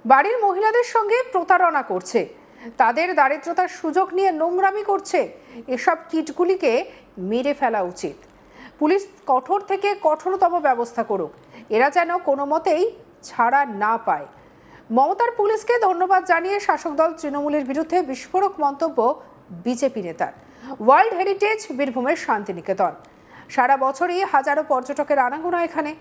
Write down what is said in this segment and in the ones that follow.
বাড়ির মহিলাদের সঙ্গে প্রতারণা করছে, তাদের দারিদ্রতার সুযোগ নিয়ে নোংরামি করছে। এসব কিটগুলিকে মেরে ফেলা উচিত। পুলিশ কঠোর থেকে কঠোরতম ব্যবস্থা করুক, এরা যেন কোনো মতেই ছাড়া না পায়। মমতার পুলিশকে ধন্যবাদ জানিয়ে শাসক দল তৃণমূলের বিরুদ্ধে বিস্ফোরক মন্তব্য বিজেপি নেতার। ওয়ার্ল্ড হেরিটেজ বীরভূমের শান্তিনিকেতন, সারা বছরই হাজারো পর্যটকের আনাগোনা এখানে।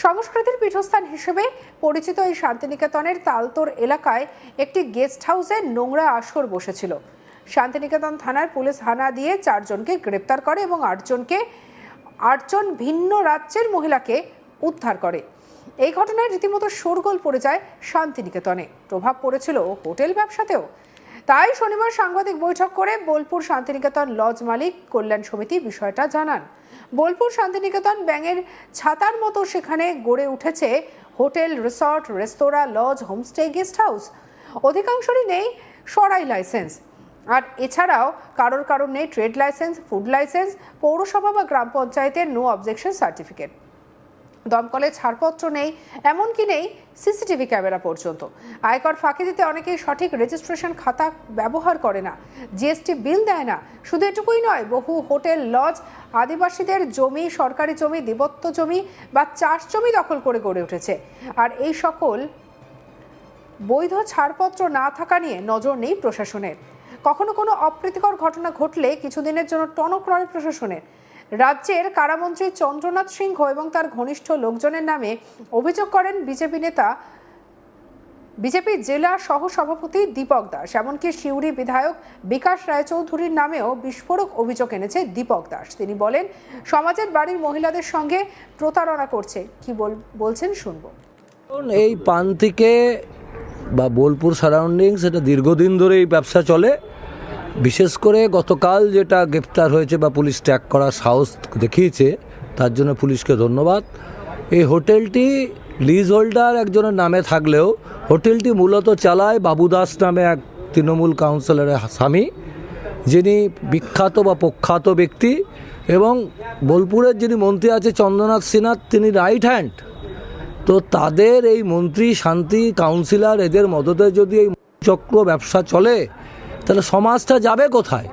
সংস্কৃতির পীঠস্থান হিসেবে পরিচিত এই শান্তিনিকেতনের তালতোর এলাকায় একটি গেস্ট হাউসে নোংরা আসর বসেছিল। শান্তিনিকেতন থানার পুলিশ হানা দিয়ে 4 জনকে গ্রেপ্তার করে এবং 8 জন ভিন্ন রাজ্যের মহিলাকে উদ্ধার করে। এই ঘটনায় রীতিমতো শোরগোল পড়ে যায় শান্তিনিকেতনে, প্রভাব পড়েছিল হোটেল ব্যবসাতেও। তাই শনিবার সাংবাদিক বৈঠক করে বোলপুর শান্তিনিকেতন লজ মালিক কল্যাণ সমিতি বিষয়টা জানান। বোলপুর শান্তিনিকেতন ব্যাঙের ছাতার মতো সেখানে গড়ে উঠেছে হোটেল, রিসর্ট, রেস্তোরাঁ, লজ, হোমস্টে, গেস্ট হাউস। অধিকাংশরই নেই সরাই লাইসেন্স, আর এছাড়াও কারোর নেই ট্রেড লাইসেন্স, ফুড লাইসেন্স, পৌরসভা বা গ্রাম পঞ্চায়েতের নো অবজেকশন সার্টিফিকেট। দমকলের ছাড়পত্র নেই, এমনকি নেই সিসিটিভি ক্যামেরা পর্যন্ত। আয়কর ফাঁকি দিতে অনেকেই সঠিক রেজিস্ট্রেশন খাতা ব্যবহার করে না, জিএসটি বিল দেয় না। শুধু এটুকুই নয়, বহু হোটেল, লজ আদিবাসীদের জমি, সরকারি জমি, দেবত্ব জমি বা চাষ জমি দখল করে গড়ে উঠেছে। আর এই সকল বৈধ ছাড়পত্র না থাকা নিয়ে নজর নেই প্রশাসনের। কখনো কোনো অপ্রীতিকর ঘটনা ঘটলে কিছুদিনের জন্য টনক নড়ে প্রশাসনের। রাজ্যের কারামন্ত্রী চন্দ্রনাথ সিংহ এবং তার ঘনিষ্ঠ লোকজনের নামে অভিযোগ করেন বিজেপি জেলা সহ সভাপতি দীপক দাস। এমনকি সিউড়ি বিধায়ক বিকাশ রায়চৌধুরীর নামেও বিস্ফোরক অভিযোগ এনেছে দীপক দাস। তিনি বলেন, সমাজের বাড়ির মহিলাদের সঙ্গে প্রতারণা করছে। কি বলছেন শুনবো। এই প্রান্তিকে বা বোলপুর সারাউন্ডিংস এটা দীর্ঘদিন ধরে এই ব্যবসা চলে। বিশেষ করে গতকাল যেটা গ্রেপ্তার হয়েছে বা পুলিশ ট্র্যাক করার সাহস দেখিয়েছে, তার জন্য পুলিশকে ধন্যবাদ। এই হোটেলটি লিজ হোল্ডার একজনের নামে থাকলেও হোটেলটি মূলত চালায় বাবু দাস নামে এক তৃণমূল কাউন্সিলরের স্বামী, যিনি বিখ্যাত বা প্রখ্যাত ব্যক্তি। এবং বোলপুরের যিনি মন্ত্রী আছে চন্দ্রনাথ সিনহা, তিনি রাইট হ্যান্ড। তো তাদের এই মন্ত্রী, শান্তি কাউন্সিলর, এদের মদতে যদি এই চক্র ব্যবসা চলে, তাহলে সমাজটা যাবে কোথায়?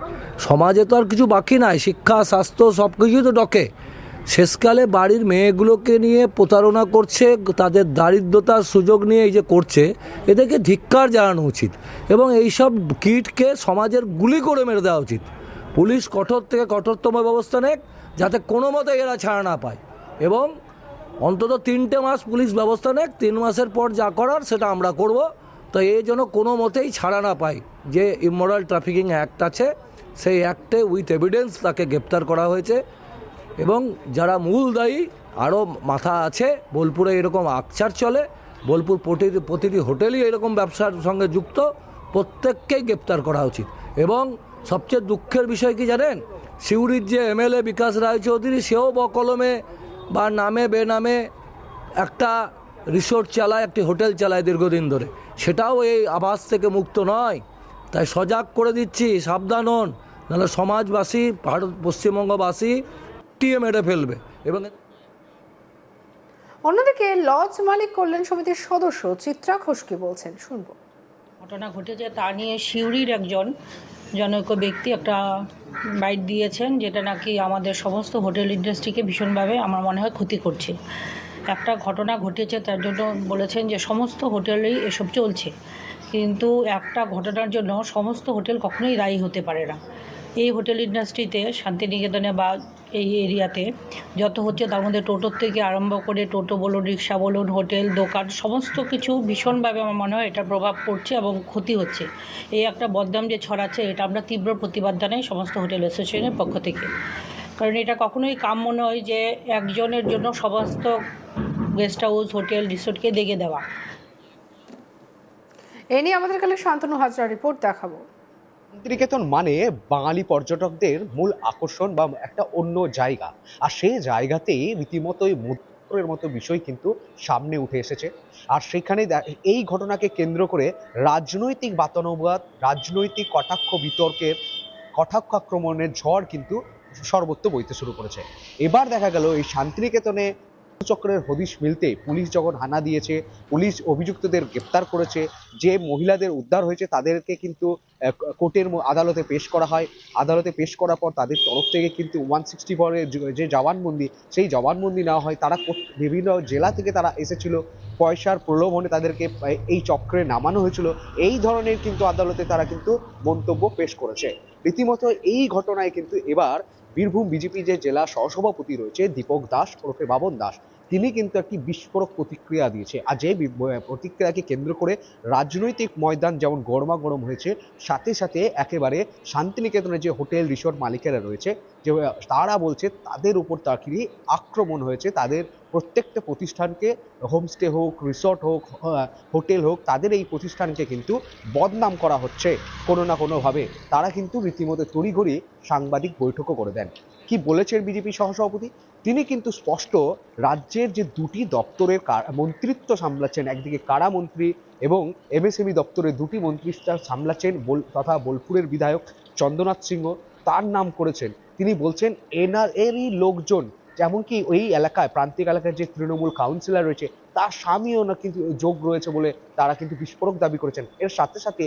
সমাজে তো আর কিছু বাকি নাই, শিক্ষা, স্বাস্থ্য সব কিছুই তো ডকে। শেষকালে বাড়ির মেয়েগুলোকে নিয়ে প্রতারণা করছে, তাদের দারিদ্রতার সুযোগ নিয়ে এই যে করছে, এদেরকে ধিক্কার জানানো উচিত এবং এইসব কিটকে সমাজের গুলি করে মেরে দেওয়া উচিত। পুলিশ কঠোর থেকে কঠোরতম ব্যবস্থা নেক, যাতে কোনো মতে এরা ছাড়া না পায় এবং অন্তত 3টে মাস পুলিশ ব্যবস্থা নেক। 3 মাসের পর যা করার সেটা আমরা করব। তো এই জন্য কোনো মতেই ছাড়া না পায়। যে ইমোরাল ট্রাফিকিং অ্যাক্ট আছে, সেই অ্যাক্টে উইথ এভিডেন্স তাকে গ্রেপ্তার করা হয়েছে এবং যারা মূল দায়ী আরও মাথা আছে। বোলপুরে এরকম আকচার চলে, বোলপুর প্রতিটি হোটেলই এরকম ব্যবসার সঙ্গে যুক্ত, প্রত্যেককেই গ্রেপ্তার করা উচিত। এবং সবচেয়ে দুঃখের বিষয় কি জানেন, সিউড়ির যে এমএলএ বিকাশ রায়চৌধুরী, সেও বকলমে বা নামে বেনামে একটা রিসোর্ট চালায়, একটি হোটেল চালায় দীর্ঘদিন ধরে, সেটাও এই আভাস থেকে মুক্ত নয়। তাই সজাগ করে দিচ্ছি, সাবধান হন, নাহলে সমাজবাসী, পশ্চিমবঙ্গবাসী টিয়ে মেরে ফেলবে। এবং অন্যদিকে লজ মালিক কল্যাণ সমিতির সদস্য চিত্রা ঘোষ কি বলছেন শুনবো। ঘটনা ঘটেছে তা নিয়ে সিউড়ির একজন জনৈক ব্যক্তি একটা বাইট দিয়েছেন, যেটা নাকি আমাদের সমস্ত হোটেল ইন্ডাস্ট্রিকে ভীষণভাবে আমার মনে হয় ক্ষতি করছে। একটা ঘটনা ঘটেছে, তার জন্য বলেছেন যে সমস্ত হোটেলেই এসব চলছে, কিন্তু একটা ঘটনার জন্য সমস্ত হোটেল কখনোই দায়ী হতে পারে না। এই হোটেল ইন্ডাস্ট্রিতে, শান্তিনিকেতনে বা এই এরিয়াতে যত হচ্ছে, তার মধ্যে টোটোর থেকে আরম্ভ করে, টোটো বলুন, রিক্সা বলুন, হোটেল, দোকান, সমস্ত কিছু ভীষণভাবে আমার মনে হয় এটা প্রভাব পড়ছে এবং ক্ষতি হচ্ছে। এই একটা বদনাম যে ছড়াচ্ছে, এটা আমরা তীব্র প্রতিবাদ জানাই সমস্ত হোটেল অ্যাসোসিয়েশনের পক্ষ থেকে। কারণ এটা কখনোই কাম্য নয় যে একজনের জন্য সমস্ত গেস্ট হাউস, হোটেল, রিসোর্টকে দেখে দেওয়া। এ নিয়ে আমাদের কাছে শান্তনু হাজরা রিপোর্ট দেখাবো। শান্তিনিকেতন মানে বাঙালি পর্যটকদের মূল আকর্ষণ বা একটা অন্য জায়গা, আর সেই জায়গাতেই রীতিমতোই মুদ্রের মতো বিষয় কিন্তু সামনে উঠে এসেছে। আর সেখানে এই ঘটনাকে কেন্দ্র করে রাজনৈতিক বাতানুবাদ, রাজনৈতিক কটাক্ষ বিতর্কের, কটাক্ষ আক্রমণের ঝড় কিন্তু সর্বত্র বইতে শুরু করেছে। এবার দেখা গেল এই শান্তিনিকেতনে চক্রের হদিশ মিলতে পুলিশ যখন হানা দিয়েছে, পুলিশ অভিযুক্তদের গ্রেপ্তার করেছে, যে মহিলাদের উদ্ধার হয়েছে তাদেরকে কিন্তু কোর্টের আদালতে পেশ করা হয়। আদালতে পেশ করার পর তাদের তরফ থেকে কিন্তু 164 যে জবানবন্দি, সেই জবানবন্দি নেওয়া হয়। তারা বিভিন্ন জেলা থেকে তারা এসেছিল, পয়সার প্রলোভনে তাদেরকে এই চক্রে নামানো হয়েছিল, এই ধরনের কিন্তু আদালতে তারা কিন্তু মন্তব্য পেশ করেছে। রীতিমতো এই ঘটনায় কিন্তু এবার বীরভূম বিজেপি যে জেলা সহসভাপতি রয়েছে দীপক দাস ওরফে বাবন দাস, তিনি কিন্তু একটি বিস্ফোরক প্রতিক্রিয়া দিয়েছে। আর যে প্রতিক্রিয়াকে কেন্দ্র করে রাজনৈতিক ময়দান যেমন গরমাগরম হয়েছে, সাথে সাথে একেবারে শান্তিনিকেতনের যে হোটেল রিসোর্ট মালিকেরা রয়েছে, যে তারা বলছে তাদের উপর তাকিয়ে আক্রমণ হয়েছে। তাদের প্রত্যেকটা প্রতিষ্ঠানকে, হোমস্টে হোক, রিসোর্ট হোক, হোটেল হোক, তাদের এই প্রতিষ্ঠানকে কিন্তু বদনাম করা হচ্ছে কোনো না কোনোভাবে। তারা কিন্তু রীতিমতো তড়িঘড়ি সাংবাদিক বৈঠকও করে দেন। কি বলেছেন বিজেপি সহসভাপতি? তিনি কিন্তু স্পষ্ট রাজ্যের যে দুটি দপ্তরের মন্ত্রিত্ব সামলাচ্ছেন, একদিকে কারা মন্ত্রী এবং এমএসএমই দপ্তরের দুটি মন্ত্রিত্ব সামলাচ্ছেন তথা বোলপুরের বিধায়ক চন্দ্রনাথ সিংহ, তার নাম করেছেন। তিনি বলছেন এরই লোকজন, যেমনকি ওই এলাকায় প্রান্তিক এলাকার যে তৃণমূল কাউন্সিলর রয়েছে তার স্বামীও না কিন্তু যোগ রয়েছে বলে তারা কিন্তু বিস্ফোরক দাবি করেছেন। এর সাথে সাথে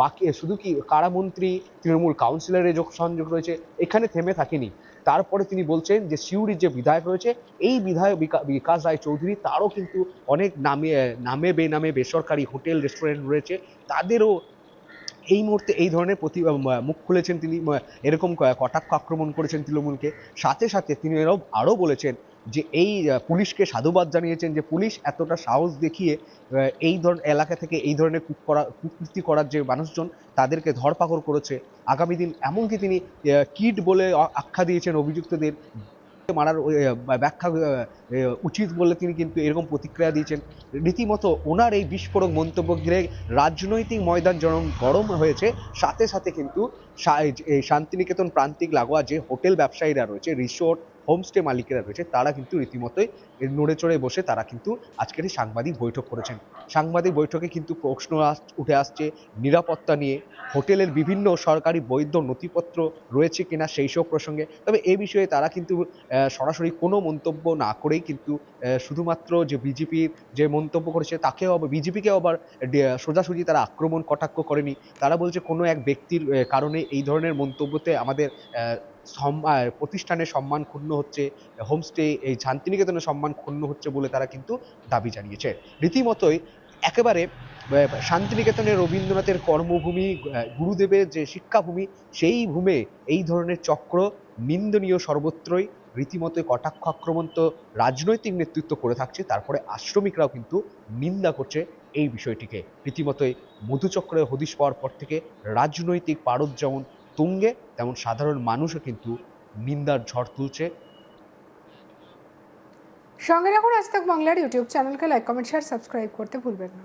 বাকি শুধু কি কারামন্ত্রী, তৃণমূল কাউন্সিলরের যোগ সংযোগ রয়েছে, এখানে থেমে থাকেনি। তারপরে তিনি বলছেন যে সিউড়ির যে বিধায়ক রয়েছে, এই বিধায়ক বিকাশ রায় চৌধুরী, তারও কিন্তু অনেক নামে বেনামে বেসরকারি হোটেল রেস্টুরেন্ট রয়েছে, তাদেরও এই মুহূর্তে এই ধরনের মুখ খুলেছেন তিনি, এরকম কটাক্ষ আক্রমণ করেছেন তৃণমূলকে। সাথে সাথে তিনি আরও বলেছেন যে এই পুলিশকে সাধুবাদ জানিয়েছেন যে পুলিশ এতটা সাহস দেখিয়ে এই ধরনের এলাকা থেকে এই ধরনের কুকৃতি করার যে মানুষজন তাদেরকে ধরপাকড় করেছে। আগামী দিন এমনকি তিনি কিড বলে আখ্যা দিয়েছেন অভিযুক্তদের, মারার ব্যাখ্যা উচিত বলে তিনি কিন্তু এরকম প্রতিক্রিয়া দিয়েছেন। রীতিমতো ওনার এই বিস্ফোরক মন্তব্য ঘিরে রাজনৈতিক ময়দান যেমন গরম হয়েছে, সাথে সাথে কিন্তু এই শান্তিনিকেতন প্রান্তিক লাগোয়া যে হোটেল ব্যবসায়ীরা রয়েছে, রিসোর্ট হোমস্টে মালিকেরা রয়েছে, তারা কিন্তু রীতিমতোই নড়ে চড়ে বসে তারা কিন্তু আজকের এই সাংবাদিক বৈঠক করেছেন। সাংবাদিক বৈঠকে কিন্তু প্রশ্ন উঠে আসছে নিরাপত্তা নিয়ে, হোটেলের বিভিন্ন সরকারি বৈধ নথিপত্র রয়েছে কিনা সেই সব প্রসঙ্গে। তবে এই বিষয়ে তারা কিন্তু সরাসরি কোনো মন্তব্য না করেই কিন্তু শুধুমাত্র যে বিজেপির যে মন্তব্য করেছে তাকেও বিজেপিকেও আবার সোজাসুজি তারা আক্রমণ কটাক্ষ করেনি। তারা বলছে কোনো এক ব্যক্তির কারণে এই ধরনের মন্তব্যতে আমাদের প্রতিষ্ঠানের সম্মান ক্ষুণ্ণ হচ্ছে, হোমস্টে এই শান্তিনিকেতনের সম্মান ক্ষুণ্ণ হচ্ছে বলে তারা কিন্তু দাবি জানিয়েছে। রীতিমতোই একেবারে শান্তিনিকেতনের রবীন্দ্রনাথের কর্মভূমি, গুরুদেবের যে শিক্ষাভূমি, সেই ভূমে এই ধরনের চক্র নিন্দনীয় সর্বত্রই। রীতিমতো কটাক্ষ আক্রমণ তো রাজনৈতিক নেতৃত্ব করে থাকছে, তারপরে আশ্রমিকরাও কিন্তু নিন্দা করছে এই বিষয়টিকে। রীতিমতোই মধুচক্রের হদিশ পাওয়ার পর থেকে রাজনৈতিক পারদ যেমন তুঙ্গে, তেমন সাধারণ মানুষও কিন্তু নিন্দার ঝড় তুলছে। সঙ্গে রাখুন আজ তাক বাংলার ইউটিউব চ্যানেলকে লাইক, কমেন্ট, শেয়ার, সাবস্ক্রাইব করতে ভুলবেন না।